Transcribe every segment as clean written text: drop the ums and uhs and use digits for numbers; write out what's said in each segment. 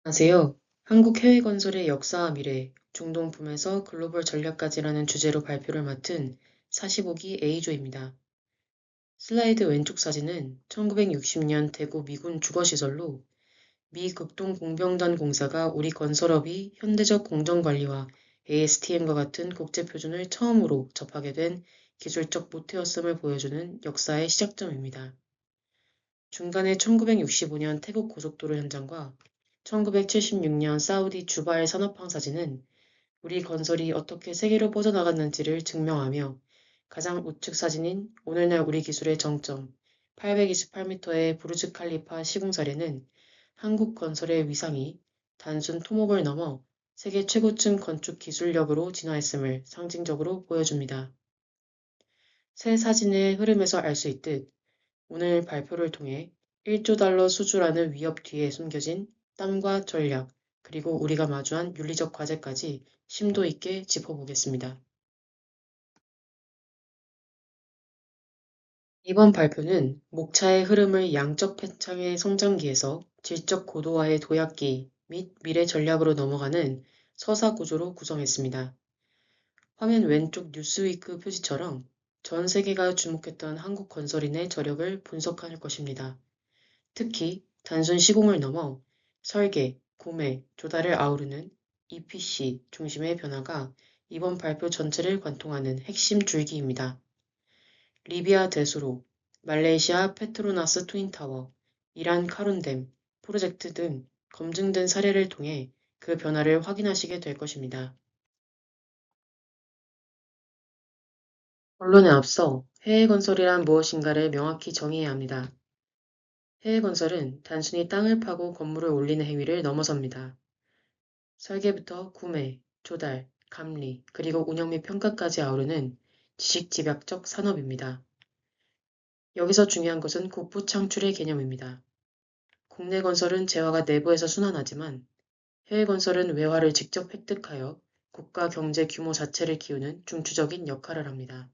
안녕하세요. 한국 해외건설의 역사와 미래, 중동품에서 글로벌 전략까지라는 주제로 발표를 맡은 45기 A조입니다. 슬라이드 왼쪽 사진은 1960년 대구 미군 주거시설로 미 극동공병단 공사가 우리 건설업이 현대적 공정관리와 ASTM과 같은 국제표준을 처음으로 접하게 된 기술적 모태였음을 보여주는 역사의 시작점입니다. 중간에 1965년 태국 고속도로 현장과 1976년 사우디 주바일 산업황 사진은 우리 건설이 어떻게 세계로 뻗어나갔는지를 증명하며 가장 우측 사진인 오늘날 우리 기술의 정점 828m의 부르즈 칼리파 시공 사례는 한국 건설의 위상이 단순 토목을 넘어 세계 최고층 건축 기술력으로 진화했음을 상징적으로 보여줍니다. 새 사진의 흐름에서 알 수 있듯 오늘 발표를 통해 1조 달러 수주라는 위협 뒤에 숨겨진 땀과 전략, 그리고 우리가 마주한 윤리적 과제까지 심도 있게 짚어보겠습니다. 이번 발표는 목차의 흐름을 양적 팽창의 성장기에서 질적 고도화의 도약기 및 미래 전략으로 넘어가는 서사 구조로 구성했습니다. 화면 왼쪽 뉴스위크 표지처럼 전 세계가 주목했던 한국 건설인의 저력을 분석할 것입니다. 특히 단순 시공을 넘어 설계, 구매, 조달을 아우르는 EPC 중심의 변화가 이번 발표 전체를 관통하는 핵심 줄기입니다. 리비아 대수로, 말레이시아 페트로나스 트윈타워, 이란 카룬댐 프로젝트 등 검증된 사례를 통해 그 변화를 확인하시게 될 것입니다. 본론에 앞서 해외 건설이란 무엇인가를 명확히 정의해야 합니다. 해외 건설은 단순히 땅을 파고 건물을 올리는 행위를 넘어섭니다. 설계부터 구매, 조달, 감리, 그리고 운영 및 평가까지 아우르는 지식집약적 산업입니다. 여기서 중요한 것은 국부 창출의 개념입니다. 국내 건설은 재화가 내부에서 순환하지만 해외 건설은 외화를 직접 획득하여 국가 경제 규모 자체를 키우는 중추적인 역할을 합니다.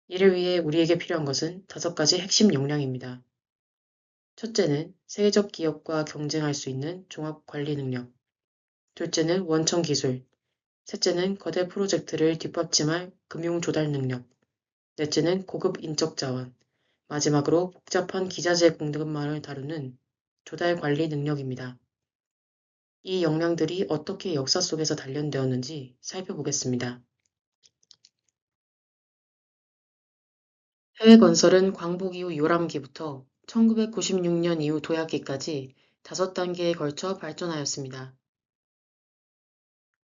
이를 위해 우리에게 필요한 것은 5가지 핵심 역량입니다. 첫째는 세계적 기업과 경쟁할 수 있는 종합 관리 능력. 둘째는 원천 기술. 셋째는 거대 프로젝트를 뒷받침할 금융 조달 능력. 넷째는 고급 인적 자원. 마지막으로 복잡한 기자재 공급망을 다루는 조달 관리 능력입니다. 이 역량들이 어떻게 역사 속에서 단련되었는지 살펴보겠습니다. 해외 건설은 광복 이후 요람기부터 1996년 이후 도약기까지 5단계에 걸쳐 발전하였습니다.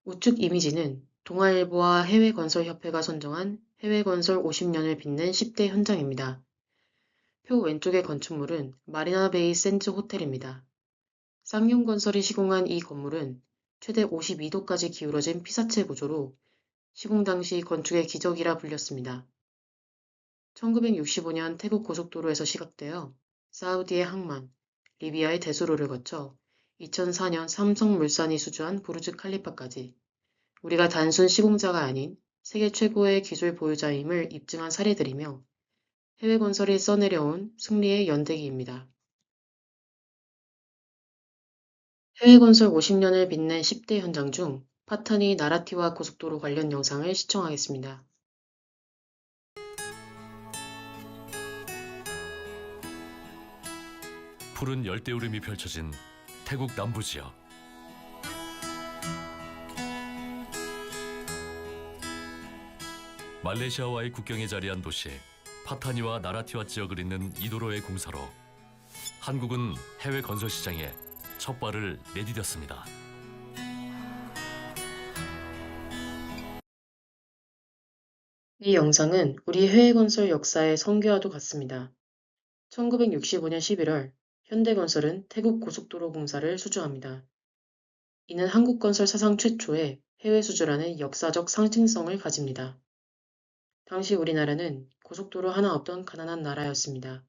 우측 이미지는 동아일보와 해외건설협회가 선정한 해외건설 50년을 빛낸 10대 현장입니다. 표 왼쪽의 건축물은 마리나베이 샌즈 호텔입니다. 쌍용건설이 시공한 이 건물은 최대 52도까지 기울어진 피사체 구조로 시공 당시 건축의 기적이라 불렸습니다. 1965년 태국 고속도로에서 시각되어 사우디의 항만, 리비아의 대수로를 거쳐 2004년 삼성물산이 수주한 부르즈 칼리파까지 우리가 단순 시공자가 아닌 세계 최고의 기술 보유자임을 입증한 사례들이며 해외 건설이 써내려온 승리의 연대기입니다. 해외 건설 50년을 빛낸 10대 현장 중 파타니 나라티와 고속도로 관련 영상을 시청하겠습니다. 푸른 열대우림이 펼쳐진 태국 남부 지역. 말레이시아와의 국경에 자리한 도시 파타니와 나라티와 지역을 잇는 이 도로의 공사로 한국은 해외 건설 시장에 첫 발을 내디뎠습니다. 이 영상은 우리 해외 건설 역사의 성교와도 같습니다. 1965년 11월 현대건설은 태국 고속도로 공사를 수주합니다. 이는 한국건설 사상 최초의 해외 수주라는 역사적 상징성을 가집니다. 당시 우리나라는 고속도로 하나 없던 가난한 나라였습니다.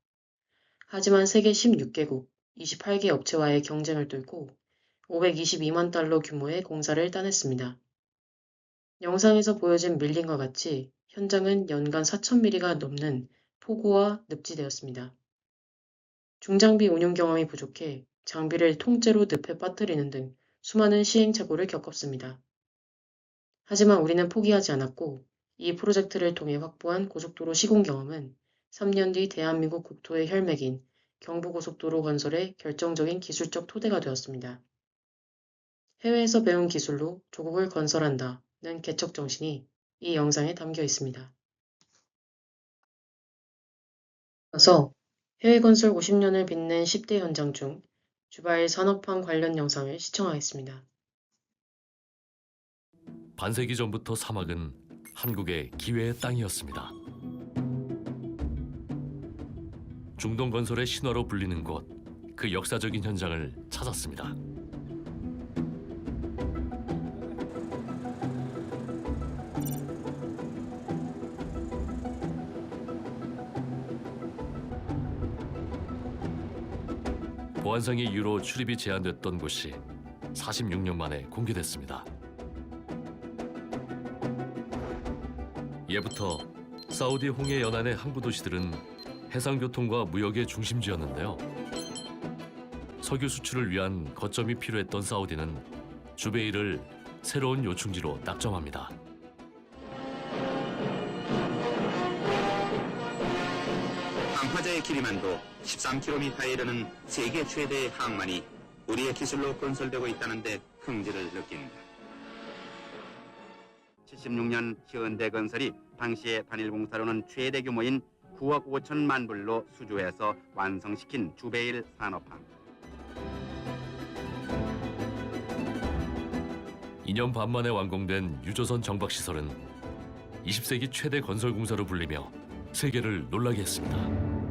하지만 세계 16개국, 28개 업체와의 경쟁을 뚫고 522만 달러 규모의 공사를 따냈습니다. 영상에서 보여진 밀림과 같이 현장은 연간 4,000mm가 넘는 폭우와 늪지대였습니다. 중장비 운용 경험이 부족해 장비를 통째로 늪에 빠뜨리는 등 수많은 시행착오를 겪었습니다. 하지만 우리는 포기하지 않았고 이 프로젝트를 통해 확보한 고속도로 시공 경험은 3년 뒤 대한민국 국토의 혈맥인 경부고속도로 건설의 결정적인 기술적 토대가 되었습니다. 해외에서 배운 기술로 조국을 건설한다는 개척 정신이 이 영상에 담겨 있습니다. 이어서 해외 건설 50년을 빛낸 10대 현장 중 주바일 산업항 관련 영상을 시청하겠습니다. 반세기 전부터 사막은 한국의 기회의 땅이었습니다. 중동 건설의 신화로 불리는 곳, 그 역사적인 현장을 찾았습니다. 보안상의 이유로 출입이 제한됐던 곳이 46년 만에 공개됐습니다. 예부터 사우디 홍해 연안의 항구 도시들은 해상교통과 무역의 중심지였는데요. 석유 수출을 위한 거점이 필요했던 사우디는 주베이를 새로운 요충지로 낙점합니다. 방파제의 길이만도 13km에 이르는 세계 최대의 항만이 우리의 기술로 건설되고 있다는 데 흥지를 느낀다. 76년 현대건설이 당시의 단일 공사로는 최대 규모인 9억 5천만 불로 수주해서 완성시킨 주베일 산업항. 2년 반 만에 완공된 유조선 정박시설은 20세기 최대 건설 공사로 불리며 세계를 놀라게 했습니다.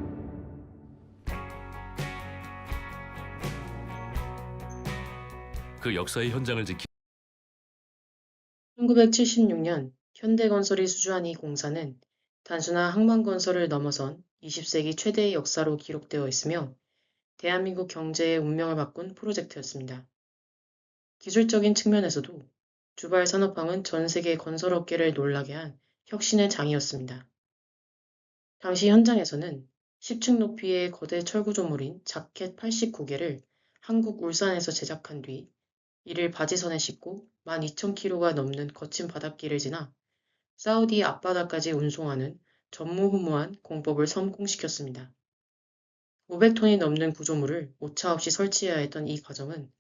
그 역사의 현장을 지키 1976년 현대건설이 수주한 이 공사는 단순한 항만건설을 넘어선 20세기 최대의 역사로 기록되어 있으며 대한민국 경제의 운명을 바꾼 프로젝트였습니다. 기술적인 측면에서도 주발 산업항은 전 세계 건설업계를 놀라게 한 혁신의 장이었습니다. 당시 현장에서는 10층 높이의 거대 철구조물인 자켓 89개를 한국 울산에서 제작한 뒤 이를 바지선에 싣고 12,000km가 넘는 거친 바닷길을 지나 사우디 앞바다까지 운송하는 전무후무한 공법을 성공시켰습니다. 500톤이 넘는 구조물을 오차없이 설치해야 했던 이 과정은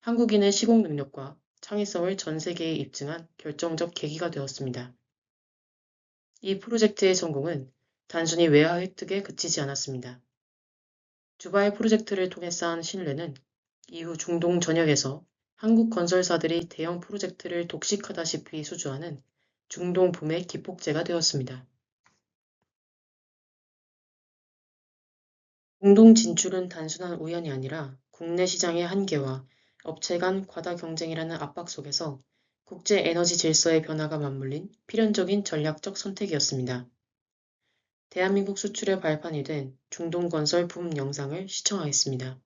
한국인의 시공 능력과 창의성을 전 세계에 입증한 결정적 계기가 되었습니다. 이 프로젝트의 성공은 단순히 외화 획득에 그치지 않았습니다. 주바이 프로젝트를 통해 쌓은 신뢰는 이후 중동 전역에서 한국 건설사들이 대형 프로젝트를 독식하다시피 수주하는 중동 붐의 기폭제가 되었습니다. 중동 진출은 단순한 우연이 아니라 국내 시장의 한계와 업체 간 과다 경쟁이라는 압박 속에서 국제 에너지 질서의 변화가 맞물린 필연적인 전략적 선택이었습니다. 대한민국 수출의 발판이 된 중동 건설 붐 영상을 시청하겠습니다.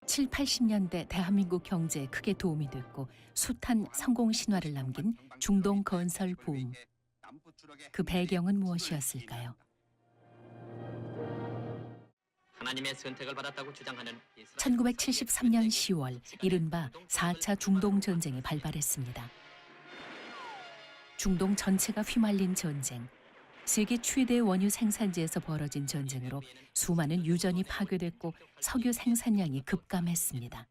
7, 80년대 대한민국 경제에 크게 도움이 됐고 숱한 성공 신화를 남긴 중동 건설 붐. 그 배경은 무엇이었을까요? 하나님의 선택을 받았다고 주장하는 1973년 10월 이른바 4차 중동 전쟁이 발발했습니다. 중동 전체가 휘말린 전쟁. 세계 최대 원유 생산지에서 벌어진 전쟁으로 수많은 유전이 파괴됐고 석유 생산량이 급감했습니다.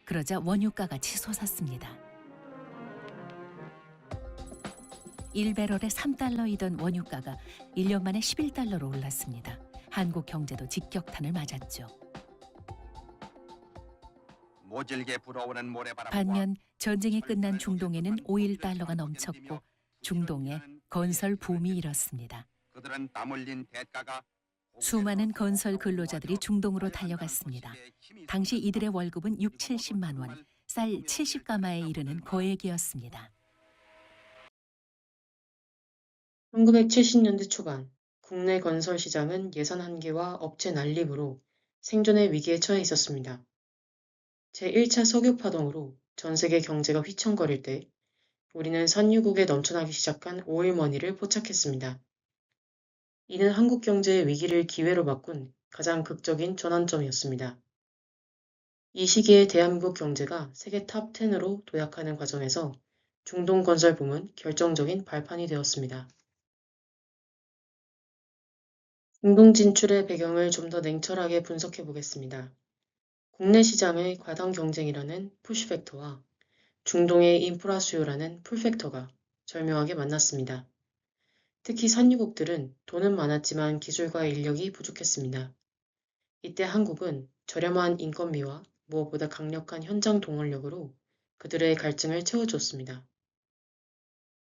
그러자 원유가가 치솟았습니다. 1배럴에 3달러이던 원유가가 1년 만에 11달러로 올랐습니다. 한국 경제도 직격탄을 맞았죠. 모질게 불어오는 모래바람과 반면 전쟁이 끝난 중동에는 오일 달러가 넘쳤고 중동에 건설 붐이 일었습니다. 그들은 땀 흘린 대가가 수많은 건설 근로자들이 중동으로 달려갔습니다. 당시 이들의 월급은 6, 70만 원, 쌀 70가마에 이르는 거액이었습니다. 1970년대 초반 국내 건설 시장은 예산 한계와 업체 난립으로 생존의 위기에 처해 있었습니다. 제1차 석유 파동으로 전 세계 경제가 휘청거릴 때 우리는 산유국에 넘쳐나기 시작한 오일머니를 포착했습니다. 이는 한국 경제의 위기를 기회로 바꾼 가장 극적인 전환점이었습니다. 이 시기에 대한민국 경제가 세계 탑 10으로 도약하는 과정에서 중동건설붐은 결정적인 발판이 되었습니다. 중동 진출의 배경을 좀 더 냉철하게 분석해 보겠습니다. 국내 시장의 과당 경쟁이라는 푸시팩터와 중동의 인프라 수요라는 풀팩터가 절묘하게 만났습니다. 특히 산유국들은 돈은 많았지만 기술과 인력이 부족했습니다. 이때 한국은 저렴한 인건비와 무엇보다 강력한 현장 동원력으로 그들의 갈증을 채워줬습니다.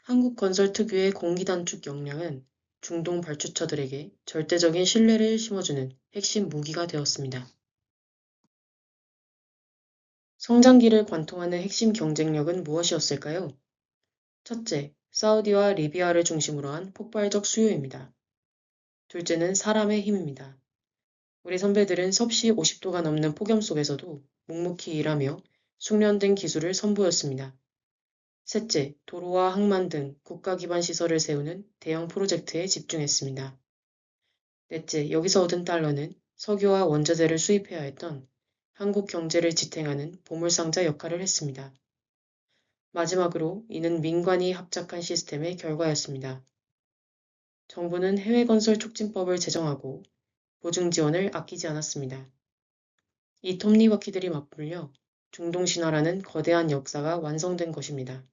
한국건설 특유의 공기 단축 역량은 중동 발주처들에게 절대적인 신뢰를 심어주는 핵심 무기가 되었습니다. 성장기를 관통하는 핵심 경쟁력은 무엇이었을까요? 첫째, 사우디와 리비아를 중심으로 한 폭발적 수요입니다. 둘째는 사람의 힘입니다. 우리 선배들은 섭씨 50도가 넘는 폭염 속에서도 묵묵히 일하며 숙련된 기술을 선보였습니다. 셋째, 도로와 항만 등 국가 기반 시설을 세우는 대형 프로젝트에 집중했습니다. 넷째, 여기서 얻은 달러는 석유와 원자재를 수입해야 했던 한국 경제를 지탱하는 보물상자 역할을 했습니다. 마지막으로 이는 민관이 합작한 시스템의 결과였습니다. 정부는 해외건설 촉진법을 제정하고 보증 지원을 아끼지 않았습니다. 이 톱니바퀴들이 맞물려 중동신화라는 거대한 역사가 완성된 것입니다.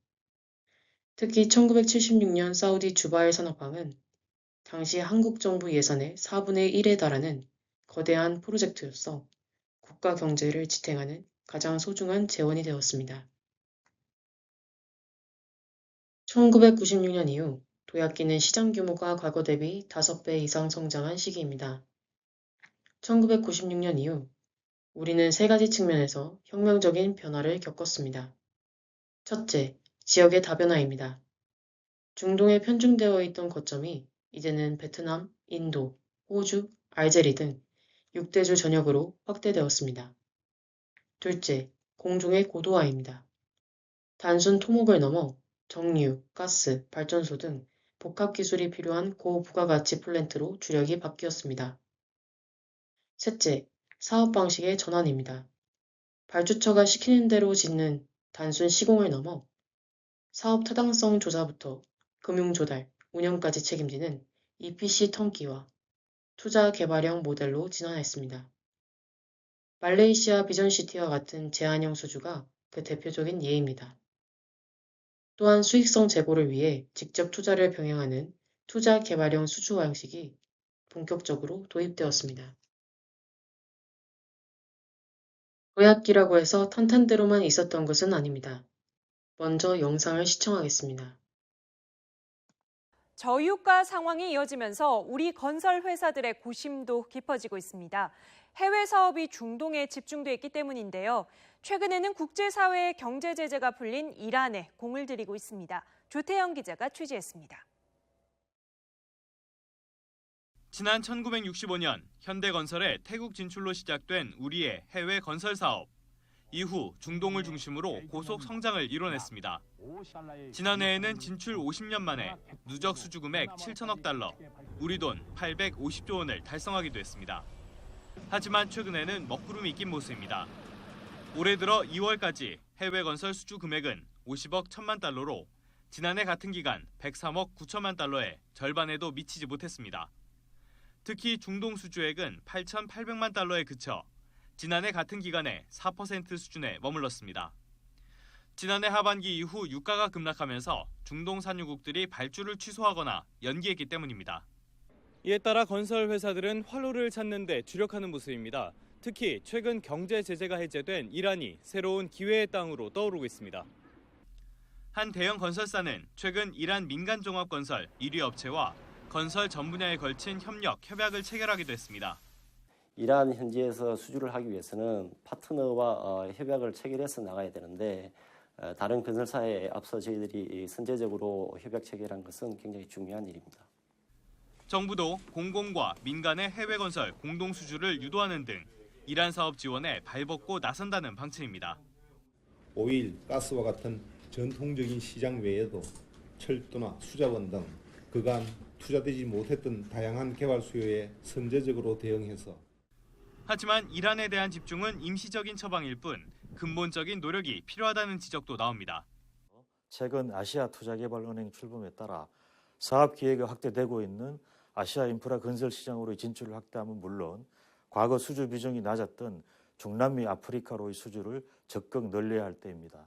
특히 1976년 사우디 주바일 산업항은 당시 한국 정부 예산의 4분의 1에 달하는 거대한 프로젝트였어 국가 경제를 지탱하는 가장 소중한 재원이 되었습니다. 1996년 이후 도약기는 시장 규모가 과거 대비 5배 이상 성장한 시기입니다. 1996년 이후 우리는 세 가지 측면에서 혁명적인 변화를 겪었습니다. 첫째, 지역의 다변화입니다. 중동에 편중되어 있던 거점이 이제는 베트남, 인도, 호주, 알제리 등 6대주 전역으로 확대되었습니다. 둘째, 공중의 고도화입니다. 단순 토목을 넘어 정유, 가스, 발전소 등 복합 기술이 필요한 고부가가치 플랜트로 주력이 바뀌었습니다. 셋째, 사업 방식의 전환입니다. 발주처가 시키는 대로 짓는 단순 시공을 넘어 사업 타당성 조사부터 금융 조달, 운영까지 책임지는 EPC 턴키와 투자 개발형 모델로 진화했습니다. 말레이시아 비전시티와 같은 제한형 수주가 그 대표적인 예입니다. 또한 수익성 제고를 위해 직접 투자를 병행하는 투자 개발형 수주 방식이 본격적으로 도입되었습니다. 도약기라고 해서 탄탄대로만 있었던 것은 아닙니다. 먼저 영상을 시청하겠습니다. 저유가 상황이 이어지면서 우리 건설 회사들의 고심도 깊어지고 있습니다. 해외 사업이 중동에 집중돼 있기 때문인데요. 최근에는 국제사회의 경제 제재가 풀린 이란에 공을 들이고 있습니다. 조태영 기자가 취재했습니다. 지난 1965년 현대건설의 태국 진출로 시작된 우리의 해외 건설 사업. 이후 중동을 중심으로 고속 성장을 이뤄냈습니다. 지난해에는 진출 50년 만에 누적 수주 금액 7천억 달러, 우리 돈 850조 원을 달성하기도 했습니다. 하지만 최근에는 먹구름이 낀 모습입니다. 올해 들어 2월까지 해외 건설 수주 금액은 50억 1천만 달러로 지난해 같은 기간 103억 9천만 달러의 절반에도 미치지 못했습니다. 특히 중동 수주액은 8,800만 달러에 그쳐 지난해 같은 기간에 4% 수준에 머물렀습니다. 지난해 하반기 이후 유가가 급락하면서 중동 산유국들이 발주를 취소하거나 연기했기 때문입니다. 이에 따라 건설 회사들은 활로를 찾는 데 주력하는 모습입니다. 특히 최근 경제 제재가 해제된 이란이 새로운 기회의 땅으로 떠오르고 있습니다. 한 대형 건설사는 최근 이란 민간종합건설 1위 업체와 건설 전 분야에 걸친 협약을 체결하기도 했습니다. 이란 현지에서 수주를 하기 위해서는 파트너와 협약을 체결해서 나가야 되는데 다른 건설사에 앞서 저희들이 선제적으로 협약 체결한 것은 굉장히 중요한 일입니다. 정부도 공공과 민간의 해외 건설 공동 수주를 유도하는 등 이란 사업 지원에 발벗고 나선다는 방침입니다. 오일, 가스와 같은 전통적인 시장 외에도 철도나 수자원 등 그간 투자되지 못했던 다양한 개발 수요에 선제적으로 대응해서 하지만 이란에 대한 집중은 임시적인 처방일 뿐 근본적인 노력이 필요하다는 지적도 나옵니다. 최근 아시아투자개발은행 출범에 따라 사업 기회가 확대되고 있는 아시아 인프라 건설 시장으로의 진출을 확대하면 물론 과거 수주 비중이 낮았던 중남미 아프리카로의 수주를 적극 늘려야 할 때입니다.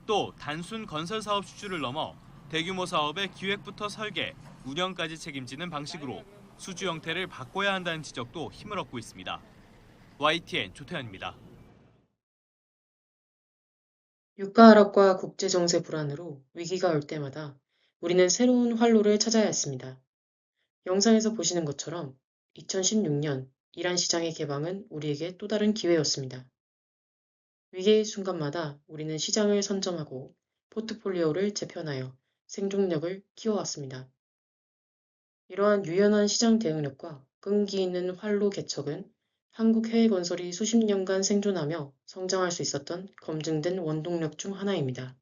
또 단순 건설 사업 수주를 넘어 대규모 사업의 기획부터 설계, 운영까지 책임지는 방식으로 수주 형태를 바꿔야 한다는 지적도 힘을 얻고 있습니다. YTN 조태현입니다. 유가 하락과 국제 정세 불안으로 위기가 올 때마다 우리는 새로운 활로를 찾아야 했습니다. 영상에서 보시는 것처럼 2016년 이란 시장의 개방은 우리에게 또 다른 기회였습니다. 위기의 순간마다 우리는 시장을 선점하고 포트폴리오를 재편하여 생존력을 키워왔습니다. 이러한 유연한 시장 대응력과 끈기 있는 활로 개척은 한국 해외건설이 수십 년간 생존하며 성장할 수 있었던 검증된 원동력 중 하나입니다.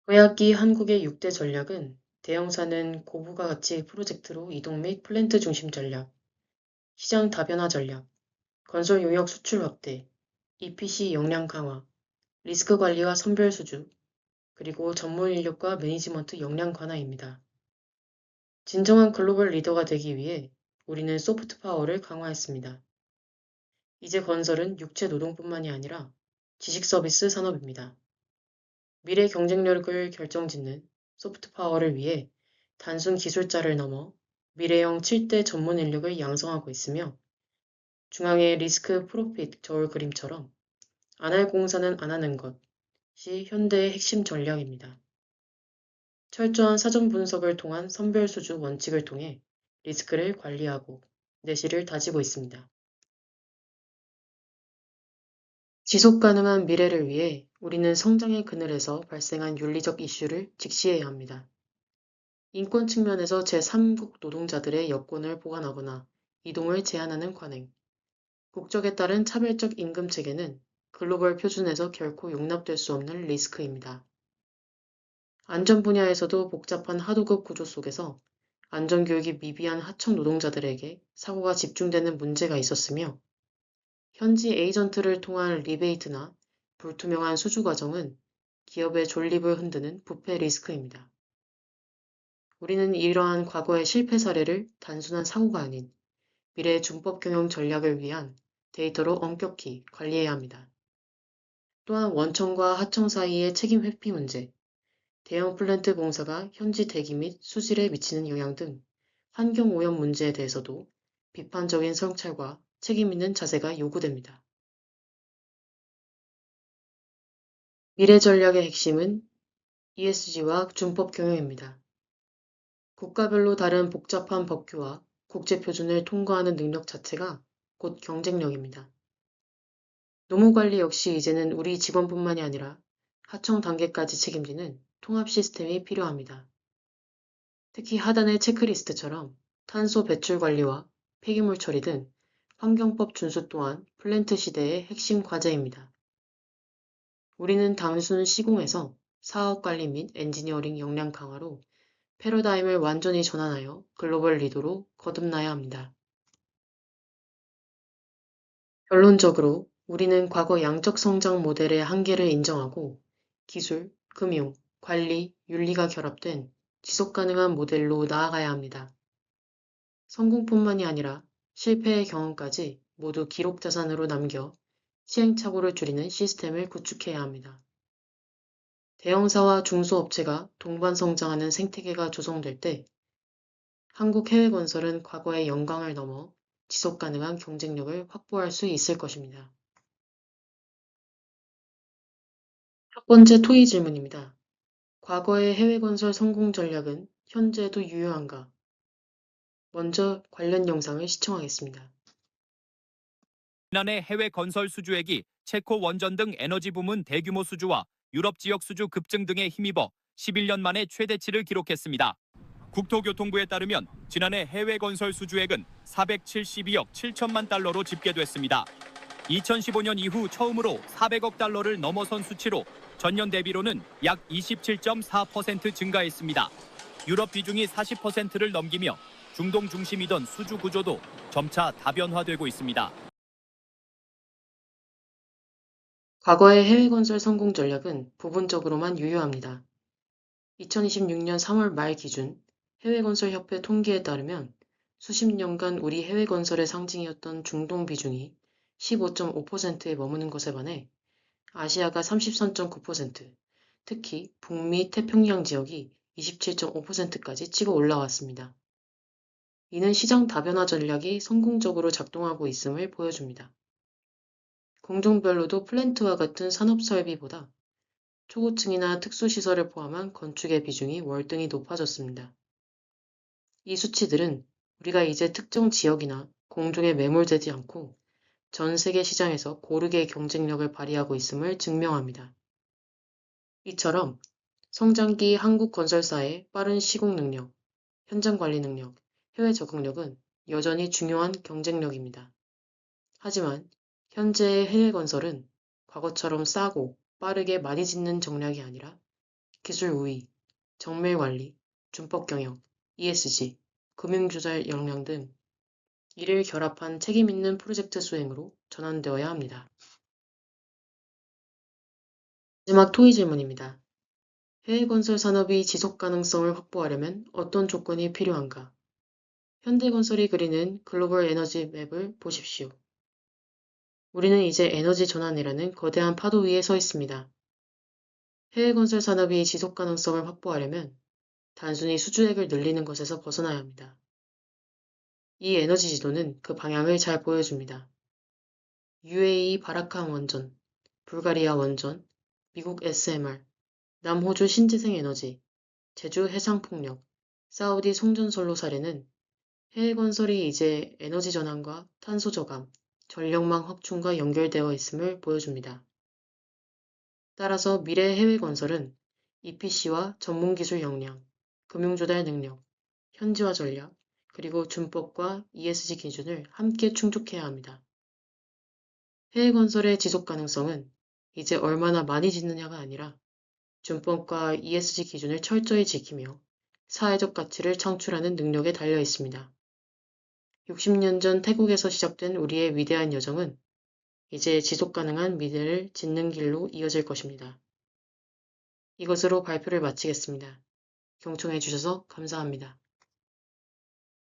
의학기 한국의 6대 전략은 대형사는 고부가 가치 프로젝트로 이동 및 플랜트 중심 전략, 시장 다변화 전략, 건설 용역 수출 확대, EPC 역량 강화, 리스크 관리와 선별 수주, 그리고 전문 인력과 매니지먼트 역량 관화입니다. 진정한 글로벌 리더가 되기 위해 우리는 소프트 파워를 강화했습니다. 이제 건설은 육체 노동뿐만이 아니라 지식 서비스 산업입니다. 미래 경쟁력을 결정짓는 소프트 파워를 위해 단순 기술자를 넘어 미래형 7대 전문 인력을 양성하고 있으며 중앙의 리스크 프로핏 저울 그림처럼 안 할 공사는 안 하는 것이 현대의 핵심 전략입니다. 철저한 사전 분석을 통한 선별 수주 원칙을 통해 리스크를 관리하고 내실을 다지고 있습니다. 지속 가능한 미래를 위해 우리는 성장의 그늘에서 발생한 윤리적 이슈를 직시해야 합니다. 인권 측면에서 제3국 노동자들의 여권을 보관하거나 이동을 제한하는 관행, 국적에 따른 차별적 임금 체계는 글로벌 표준에서 결코 용납될 수 없는 리스크입니다. 안전 분야에서도 복잡한 하도급 구조 속에서 안전교육이 미비한 하청 노동자들에게 사고가 집중되는 문제가 있었으며 현지 에이전트를 통한 리베이트나 불투명한 수주 과정은 기업의 존립을 흔드는 부패 리스크입니다. 우리는 이러한 과거의 실패 사례를 단순한 사고가 아닌 미래의 준법 경영 전략을 위한 데이터로 엄격히 관리해야 합니다. 또한 원청과 하청 사이의 책임 회피 문제, 대형 플랜트 공사가 현지 대기 및 수질에 미치는 영향 등 환경 오염 문제에 대해서도 비판적인 성찰과 책임 있는 자세가 요구됩니다. 미래 전략의 핵심은 ESG와 준법 경영입니다. 국가별로 다른 복잡한 법규와 국제 표준을 통과하는 능력 자체가 곧 경쟁력입니다. 노무관리 역시 이제는 우리 직원뿐만이 아니라 하청 단계까지 책임지는 통합 시스템이 필요합니다. 특히 하단의 체크리스트처럼 탄소 배출 관리와 폐기물 처리 등 환경법 준수 또한 플랜트 시대의 핵심 과제입니다. 우리는 단순 시공에서 사업 관리 및 엔지니어링 역량 강화로 패러다임을 완전히 전환하여 글로벌 리더로 거듭나야 합니다. 결론적으로 우리는 과거 양적 성장 모델의 한계를 인정하고 기술, 금융, 관리, 윤리가 결합된 지속 가능한 모델로 나아가야 합니다. 성공뿐만이 아니라 실패의 경험까지 모두 기록 자산으로 남겨 시행착오를 줄이는 시스템을 구축해야 합니다. 대형사와 중소업체가 동반 성장하는 생태계가 조성될 때 한국 해외건설은 과거의 영광을 넘어 지속 가능한 경쟁력을 확보할 수 있을 것입니다. 첫 번째 토의 질문입니다. 과거의 해외건설 성공 전략은 현재도 유효한가? 먼저 관련 영상을 시청하겠습니다. 지난해 해외 건설 수주액이 체코 원전 등 에너지 부문 대규모 수주와 유럽 지역 수주 급증 등에 힘입어 11년 만에 최대치를 기록했습니다. 국토교통부에 따르면 지난해 해외 건설 수주액은 472억 7천만 달러로 집계됐습니다. 2015년 이후 처음으로 400억 달러를 넘어선 수치로 전년 대비로는 약 27.4% 증가했습니다. 유럽 비중이 40%를 넘기며 중동 중심이던 수주 구조도 점차 다변화되고 있습니다. 과거의 해외 건설 성공 전략은 부분적으로만 유효합니다. 2026년 3월 말 기준 해외건설협회 통계에 따르면 수십 년간 우리 해외 건설의 상징이었던 중동 비중이 15.5%에 머무는 것에 반해 아시아가 33.9%, 특히 북미 태평양 지역이 27.5%까지 치고 올라왔습니다. 이는 시장 다변화 전략이 성공적으로 작동하고 있음을 보여줍니다. 공종별로도 플랜트와 같은 산업 설비보다 초고층이나 특수시설을 포함한 건축의 비중이 월등히 높아졌습니다. 이 수치들은 우리가 이제 특정 지역이나 공종에 매몰되지 않고 전 세계 시장에서 고르게 경쟁력을 발휘하고 있음을 증명합니다. 이처럼 성장기 한국 건설사의 빠른 시공 능력, 현장 관리 능력, 해외 적응력은 여전히 중요한 경쟁력입니다. 하지만 현재의 해외 건설은 과거처럼 싸고 빠르게 많이 짓는 전략이 아니라 기술 우위, 정밀 관리, 준법 경영, ESG, 금융조달 역량 등 이를 결합한 책임 있는 프로젝트 수행으로 전환되어야 합니다. 마지막 토의 질문입니다. 해외 건설 산업이 지속 가능성을 확보하려면 어떤 조건이 필요한가? 현대건설이 그리는 글로벌 에너지 맵을 보십시오. 우리는 이제 에너지 전환이라는 거대한 파도 위에 서 있습니다. 해외 건설 산업이 지속 가능성을 확보하려면 단순히 수주액을 늘리는 것에서 벗어나야 합니다. 이 에너지 지도는 그 방향을 잘 보여줍니다. UAE 바라칸 원전, 불가리아 원전, 미국 SMR, 남호주 신재생 에너지, 제주 해상풍력, 사우디 송전선로 사례는 해외 건설이 이제 에너지 전환과 탄소 저감, 전력망 확충과 연결되어 있음을 보여줍니다. 따라서 미래 해외 건설은 EPC와 전문기술 역량, 금융조달 능력, 현지화 전략, 그리고 준법과 ESG 기준을 함께 충족해야 합니다. 해외 건설의 지속 가능성은 이제 얼마나 많이 짓느냐가 아니라 준법과 ESG 기준을 철저히 지키며 사회적 가치를 창출하는 능력에 달려 있습니다. 60년 전 태국에서 시작된 우리의 위대한 여정은 이제 지속 가능한 미래를 짓는 길로 이어질 것입니다. 이것으로 발표를 마치겠습니다. 경청해 주셔서 감사합니다.